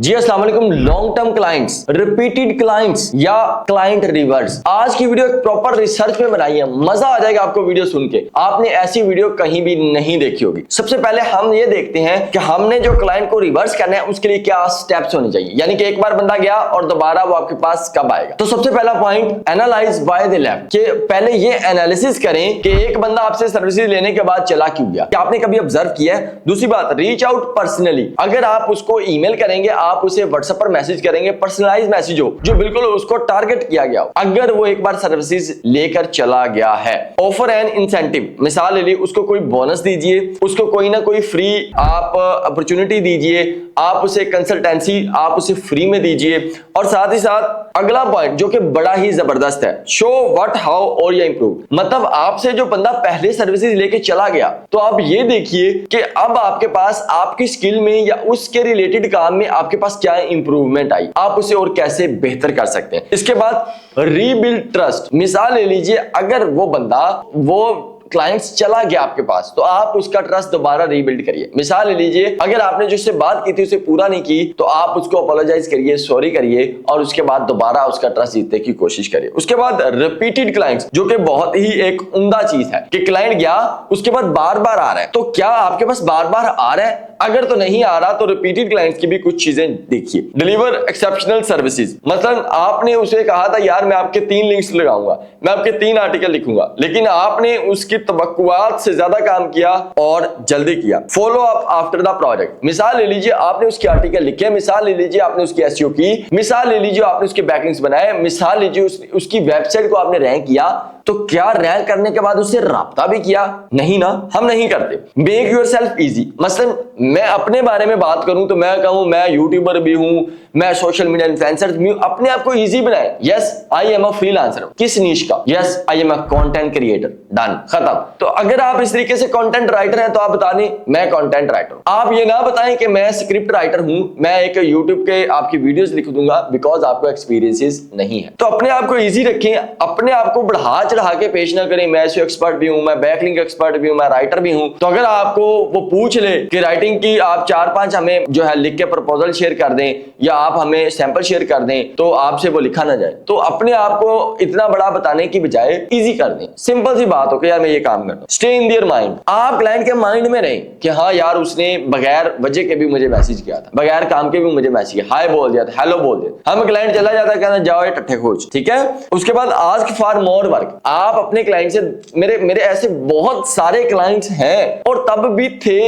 जी अस्सलाम वालेकुम। Long term clients, repeated clients या क्लाइंट रिवर्स। आज की वीडियो एक प्रॉपर रिसर्च में बनाई है, मजा आ जाएगा आपको वीडियो सुन के। आपने ऐसी वीडियो कहीं भी नहीं देखी होगी। सबसे पहले हम ये देखते हैं कि हमने जो क्लाइंट को रिवर्स करना है उसके लिए क्या स्टेप्स होने चाहिए, यानी कि एक बार बंदा गया और दोबारा वो आपके पास कब आएगा। तो सबसे पहला point, analyse why they left, कि पहले ये एनालिसिस करें कि एक बंदा आपसे सर्विसेज लेने के बाद चला क्यों गया, क्या आपने कभी ऑब्जर्व किया है। दूसरी बात, रीच आउट पर्सनली। अगर आप उसको ईमेल करेंगे, आप उसे व्हाट्सएप पर मैसेज करेंगे, पर्सनलाइज मैसेज हो जो बिल्कुल उसको टारगेट किया गया हो, अगर वो एक बार सर्विसेज लेकर चला गया है। ऑफर एंड इंसेंटिव, मिसाल ले ली, उसको कोई बोनस दीजिए, उसको कोई ना कोई फ्री आप अपॉर्चुनिटी दीजिए, आप उसे कंसल्टेंसी आप उसे फ्री में दीजिए। और साथ ही साथ अगला पॉइंट जो कि बड़ा ही जबरदस्त है, शो व्हाट हाउ और या इंप्रूव। मतलब आपसे जो बंदा पहले सर्विसेज लेके चला गया, तो आप ये देखिए कि अब आपके पास आपकी स्किल में या उसके रिलेटेड काम में आपके पास क्या इंप्रूवमेंट आई, आप उसे और कैसे बेहतर कर सकते हैं। इसके बाद रीबिल्ड ट्रस्ट। मिसाल ले लीजिए, अगर वो बंदा वो क्लाइंट्स चला गया आपके पास, तो आप उसका ट्रस्ट दोबारा रीबिल्ड करिए। मिसाल ले लीजिए, अगर आपने जिससे बात की थी उसे पूरा नहीं की, तो आप उसको अपोलोजाइज करिए, सॉरी करिए और उसके बाद दोबारा उसका ट्रस्ट जीतने की कोशिश करिए। उसके बाद रिपीटेड क्लाइंट्स, जो कि बहुत ही एक उम्दा चीज है कि क्लाइंट गया उसके बाद बार बार आ रहा है, तो क्या आपके पास बार बार आ रहा है? अगर तो नहीं आ रहा तो रिपीटेड क्लाइंट्स की भी कुछ चीजें देखिए। डिलीवर एक्सेप्शनल सर्विसेज, मतलब आपने उसे कहा था यार मैं आपके 3 लिंक्स लगाऊंगा, मैं आपके 3 आर्टिकल लिखूंगा, लेकिन आपने उसकी तवक्कुआत से ज्यादा काम किया और जल्दी किया। Follow up after the project. मिसाल ले लीजिए, आपने उसके आर्टिकल लिखे, मिसाल ले लीजिए आपने उसकी एसईओ की, मिसाल ले लीजिए आपने उसके बैकलिंक्स बनाए, मिसाल लीजिए उसकी वेबसाइट को आपने रैंक किया, तो क्या रैंक करने के बाद उससे राब्ता भी किया? नहीं ना, हम नहीं करते। Make yourself easy. मसलन मैं अपने बारे में बात करूं तो मैं कहूं मैं यूट्यूबर भी हूं, मैं सोशल मीडिया इन्फ्लुएंसर भी हूं। अपने आप को इजी बनाए। Yes I am a freelancer. किस नीश का? Yes I am a content creator. Done, खत्म। तो अगर आप इस तरीके से कंटेंट राइटर हैं तो आप बता दें मैं कंटेंट राइटर हूं। आप ये ना बताएं कि मैं स्क्रिप्ट राइटर हूं, मैं एक यूट्यूब के आपकी वीडियोस लिख दूंगा, बिकॉज आपको एक्सपीरियंसेस नहीं है। तो अपने आप को इजी रखें, अपने आप को बढ़ा चढ़ा के पेश ना करें। मैं एसईओ एक्सपर्ट भी हूं, मैं बैकलिंक एक्सपर्ट भी हूं, मैं राइटर भी हूं। तो अगर आपको वो पूछ ले कि राइटिंग की आप 4-5 हमें जो है लिख के प्रपोजल शेयर कर दें या आप हमें सैंपल शेयर कर दें, तो आपसे वो लिखा ना जाए। तो अपने आप को इतना बड़ा बताने की बजाय इजी कर दें। सिंपल सी बात हो कि यार मैं ये काम करता हूं। Stay in their mind. आप क्लाइंट के माइंड में रहें कि हाँ यार उसने बगैर वजह के भी मुझे मैसेज किया था, बगैर काम के भी मुझे मैसेज किया, हाय बोल दिया था, हेलो बोल दिया। हम क्लाइंट चला जाता है, कहना जाओ ये टट्ठे खोज, ठीक है। उसके बाद आस्क फॉर मोर वर्क। आप अपने क्लाइंट से, मेरे ऐसे बहुत सारे क्लाइंट्स हैं और तब भी थे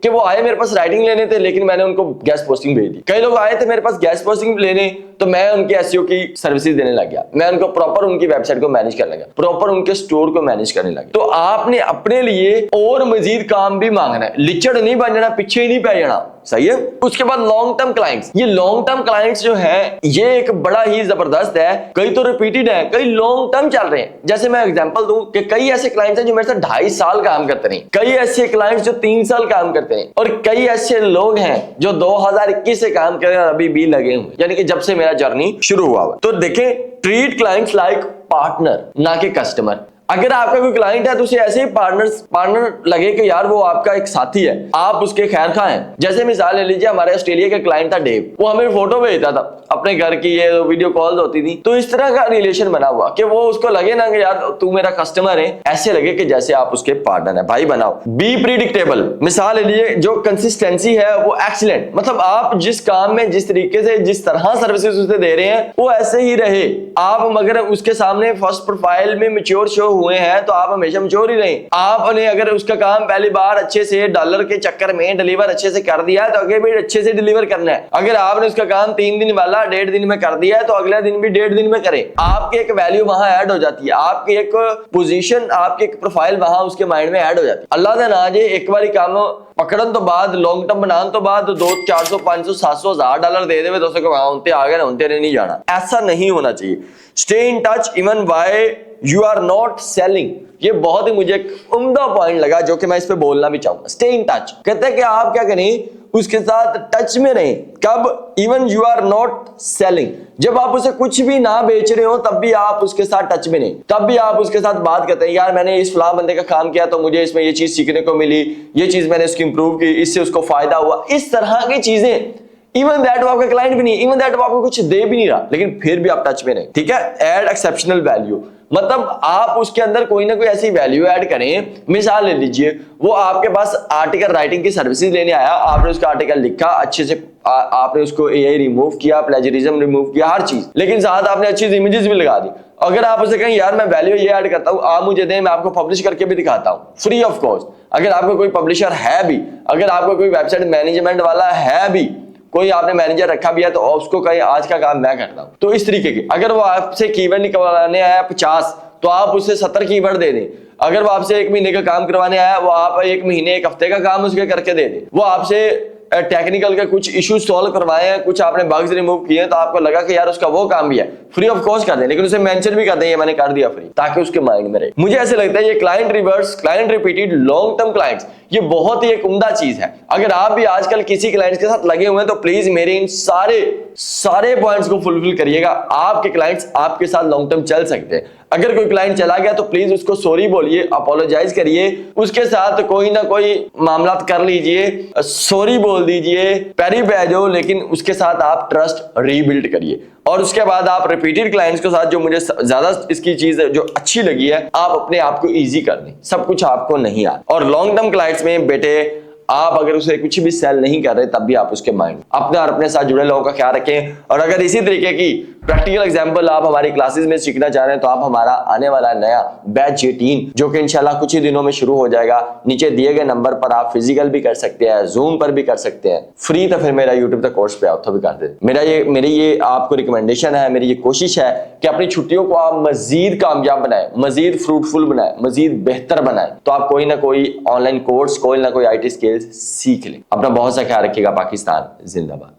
कि वो आए मेरे पास राइटिंग लेने थे, लेकिन मैंने उनको गेस्ट पोस्टिंग भेज दी। कई लोग आए थे मेरे पास गेस्ट पोस्टिंग लेने, तो मैं उनके एसईओ की सर्विसेज देने लग गया, मैं उनको प्रॉपर उनकी वेबसाइट को मैनेज करने लगा, प्रॉपर उनके स्टोर को मैनेज करने लगा। तो आपने अपने लिए और मजीद काम भी मांगना है, लिचड़ नहीं बन जाना, पीछे ही नहीं पै जाना, सही है। उसके बाद लॉन्ग टर्म क्लाइंट्स। ये लॉन्ग टर्म क्लाइंट्स जो है ये एक बड़ा ही जबरदस्त है। कई तो रिपीटेड है, कई लॉन्ग टर्म चल रहे हैं। जैसे मैं एग्जांपल दूं कि कई ऐसे क्लाइंट्स हैं जो मेरे साथ 2.5 साल काम करते रहे, कई ऐसे क्लाइंट्स जो 3 साल काम करते हैं, और कई ऐसे लोग हैं जो 2021 से काम कर रहे हैं और अभी भी लगे हुए, यानी कि जब से मेरा जर्नी शुरू हुआ। तो देखें, ट्रीट क्लाइंट्स लाइक पार्टनर ना कि कस्टमर। अगर आपका कोई क्लाइंट है तो उसे ऐसे ही पार्टनर लगे कि यार वो आपका एक साथी है, आप उसके खैर खा हैं। जैसे मिसाल ले लीजिए, हमारे ऑस्ट्रेलिया का क्लाइंट था डेव, वो हमें फोटो भेजता था अपने घर की, ये वीडियो कॉल्स होती थी, तो इस तरह का रिलेशन बना हुआ कि वो उसको लगे ना कि यार तू मेरा कस्टमर है, ऐसे लगे कि जैसे आप उसके पार्टनर है, भाई बनाओ। Be predictable. मिसाल ले लीजिए, जो कंसिस्टेंसी है वो एक्सीलेंट, मतलब आप जिस काम में जिस तरीके से जिस तरह सर्विसेज उसे दे रहे हैं वो ऐसे ही रहे। आप मगर उसके सामने फर्स्ट प्रोफाइल में मैच्योर शो हुए हैं तो आप हमेशा मैच्योर ही रहें। आपने अगर उसका काम पहली बार अच्छे से डॉलर के चक्कर में डिलीवर अच्छे से कर दिया है तो आगे भी अच्छे से डिलीवर करना है। अगर आपने उसका काम 3 दिन वाला 1.5 दिन में कर दिया है तो अगले दिन भी 1.5 दिन में करें। आपकी एक वैल्यू वहां ऐड हो जाती है, आपकी एक पोजीशन, आपकी एक प्रोफाइल वहां उसके माइंड में ऐड हो जाती है। अल्लाह का नाज है, एक बार काम पकड़न तो बाद लॉन्ग टर्म बनाने तो बाद 200, 400, 500, 700, 1000 डॉलर दे दे दोस्तों को, उनते आ गए ना, उनते नहीं जाना। ऐसा नहीं होना चाहिए। Stay in touch even why you are not selling. ये बहुत ही मुझे एक उम्दा पॉइंट लगा जो कि मैं इस पे बोलना भी चाहूंगा। स्टे इन टच कहते हैं कि आप क्या करें, उसके साथ टच में रहें। कब? Even you are not selling, जब आप उसे कुछ भी ना बेच रहे हो तब भी आप उसके साथ टच में नहीं, तब भी आप उसके साथ बात करते हैं, यार मैंने इस फलां बंदे का काम किया तो मुझे इसमें ये चीज सीखने को मिली, ये चीज मैंने उसकी इंप्रूव की, इससे उसको फायदा हुआ। इस तरह की चीजें इवन दैट वो आपका क्लाइंट भी नहीं है, इवन दैट वो आपको कुछ दे भी नहीं रहा, लेकिन फिर भी आप टच में रहे। ठीक है, ऐड एक्सेप्शनल वैल्यू, मतलब आप उसके अंदर कोई ना कोई ऐसी वैल्यू ऐड करें। मिसाल ले लीजिए, वो आपके पास आर्टिकल राइटिंग की सर्विसेज लेने आया, आपने उसका आर्टिकल लिखा अच्छे से, आपने उसको एआई रिमूव किया, प्लेजरिज्म रिमूव किया, हर चीज, लेकिन साथ आपने अच्छी इमेजेस भी लगा दी। अगर आप उसे कहें यार मैं वैल्यू ये ऐड करता हूं, आप मुझे दें, मैं आपको पब्लिश करके भी दिखाता हूं फ्री ऑफ कॉस्ट। अगर आपको कोई पब्लिशर है भी, अगर आपको कोई वेबसाइट मैनेजमेंट वाला है भी, कोई आपने मैनेजर रखा भी है, तो उसको कहीं आज का काम मैं करता हूं। तो इस तरीके की, अगर वो आपसे कीवर्ड निकलवाने आया 50, तो आप उसे 70 कीवर्ड दे दें। अगर वो आपसे 1 महीने का काम करवाने आया, वो आप 1 महीने 1 हफ्ते का काम उसके करके दे दें। वो आपसे टेक्निकल के कुछ इश्यूज सॉल्व करवाए हैं, कुछ आपने बग्स रिमूव किए हैं, तो आपको लगा कि यार उसका वो काम भी है, फ्री ऑफ कॉस्ट कर दें, लेकिन उसे मेंशन भी कर दें ये मैंने कर दिया फ्री, ताकि उसके माइंड में रहे। मुझे ऐसे लगता है ये client reverse, client repeated, long term clients, ये बहुत ही एक उम्दा चीज है। अगर आप भी आजकल किसी क्लाइंट्स के साथ लगे हुए हैं, तो प्लीज मेरे इन सारे पॉइंट्स को फुलफिल करिएगा। आपके क्लाइंट्स आपके साथ लॉन्ग टर्म चल सकते हैं। अगर कोई क्लाइंट चला गया तो प्लीज उसको सॉरी बोलिए, अपोलोजाइज करिए, उसके साथ कोई ना कोई मामला कर लीजिए, सॉरी बोल दीजिए, पैरी बैजो, लेकिन उसके साथ आप ट्रस्ट रीबिल्ड करिए। और उसके बाद आप रिपीटेड क्लाइंट्स के साथ, जो मुझे ज्यादा इसकी चीज जो अच्छी लगी है, आप अपने आप को ईजी कर दें, सब कुछ आपको नहीं आता। और लॉन्ग टर्म क्लाइंट्स में बेटे, आप अगर उसे कुछ भी सेल नहीं कर रहे, तब भी आप उसके माइंड अपने और अपने साथ जुड़े लोगों का ख्याल रखें। और अगर इसी तरीके की प्रैक्टिकल एग्जांपल आप हमारी क्लासेस में सीखना चाह रहे हैं, तो आप हमारा आने वाला नया बैच 18, जो कि इंशाल्लाह कुछ ही दिनों में शुरू हो जाएगा, नीचे दिए गए नंबर पर आप फिजिकल भी कर सकते हैं, जूम पर भी कर सकते हैं, फ्री, तो फिर मेरा यूट्यूब तक कोर्स पे आओ तो भी कर दे। मेरी ये आपको रिकमेंडेशन है, मेरी ये कोशिश है कि अपनी छुट्टियों को आप मजीद कामयाब बनाए, मजीद फ्रूटफुल बनाए, मजीद बेहतर बनाए। तो आप कोई ना कोई ऑनलाइन कोर्स, कोई ना कोई IT स्किल्स सीख लें। अपना बहुत सा ख्याल रखिएगा। पाकिस्तान जिंदाबाद।